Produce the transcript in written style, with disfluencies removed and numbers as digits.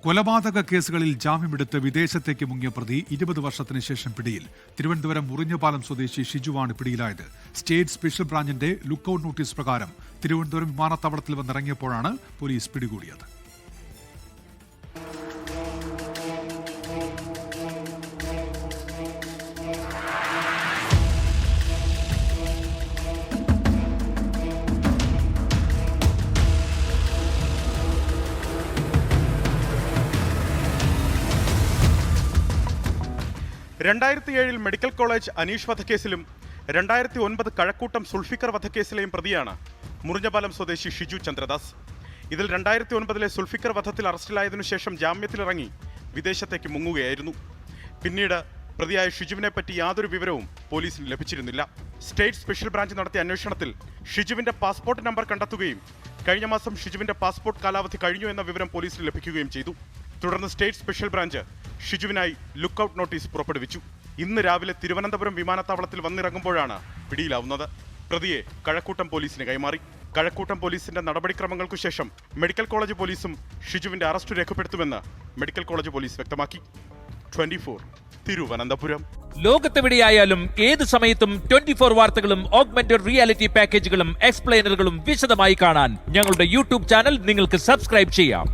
കൊലപാതക കേസുകളിൽ ജാമ്യമെടുത്ത് വിദേശത്തേക്ക് മുങ്ങിയ പ്രതി 20 വർഷത്തിന് ശേഷം പിടിയിൽ. തിരുവനന്തപുരം മുറിഞ്ഞപാലം സ്വദേശി ഷിജുവാണ് പിടിയിലായത്. സ്റ്റേറ്റ് സ്പെഷ്യൽ ബ്രാഞ്ചിന്റെ ലുക്കൌട്ട് നോട്ടീസ് പ്രകാരം തിരുവനന്തപുരം വിമാനത്താവളത്തിൽ വന്നിറങ്ങിയപ്പോഴാണ് പോലീസ് പിടികൂടിയത്. മെഡിക്കൽ കോളേജ് അനീഷ് വധക്കേസിലും 2009 കഴക്കൂട്ടം സുൾഫിക്കർ വധക്കേസിലെയും പ്രതിയാണ് മുറിഞ്ഞപാലം സ്വദേശി ഷിജു ചന്ദ്രദാസ്. ഇതിൽ 2009 സുൾഫിക്കർ വധത്തിൽ അറസ്റ്റിലായതിനു ശേഷം ജാമ്യത്തിലിറങ്ങി വിദേശത്തേക്ക് മുങ്ങുകയായിരുന്നു. പിന്നീട് പ്രതിയായ ഷിജുവിനെ പറ്റി യാതൊരു വിവരവും പോലീസിന് ലഭിച്ചിരുന്നില്ല. സ്റ്റേറ്റ് സ്പെഷ്യൽ ബ്രാഞ്ച് നടത്തിയ അന്വേഷണത്തിൽ ഷിജുവിന്റെ പാസ്പോർട്ട് നമ്പർ കണ്ടെത്തുകയും കഴിഞ്ഞ മാസം ഷിജുവിന്റെ പാസ്പോർട്ട് കാലാവധി കഴിഞ്ഞു എന്ന വിവരം പോലീസിന് ലഭിക്കുകയും ചെയ്തു. തുടർന്ന് സ്റ്റേറ്റ് സ്പെഷ്യൽ ബ്രാഞ്ച് ഷിജുവിനായി ലുക്കൌട്ട് നോട്ടീസ് പുറപ്പെടുവിച്ചു. ഇന്ന് രാവിലെ തിരുവനന്തപുരം വിമാനത്താവളത്തിൽ വന്നിറങ്ങുമ്പോഴാണ് പിടിയിലാവുന്നത്. പ്രതിയെ കഴക്കൂട്ടം പോലീസിന് കൈമാറി. കഴക്കൂട്ടം പോലീസിന്റെ നടപടിക്രമങ്ങൾക്കു ശേഷം മെഡിക്കൽ കോളേജ് പോലീസും ഷിജുവിന്റെ അറസ്റ്റ് രേഖപ്പെടുത്തുമെന്ന് മെഡിക്കൽ കോളേജ് പോലീസ് വ്യക്തമാക്കി. 24 തിരുവനന്തപുരം. ലോകത്തെവിടെയായാലും ഏത് സമയത്തും 24 വാർത്തകളും ഓഗ്മെന്റഡ് റിയാലിറ്റി പാക്കേജുകളും എക്സ്പ്ലെയിനറുകളും വിശദമായി കാണാൻ ഞങ്ങളുടെ യൂട്യൂബ് ചാനൽ നിങ്ങൾക്ക് സബ്സ്ക്രൈബ് ചെയ്യാം.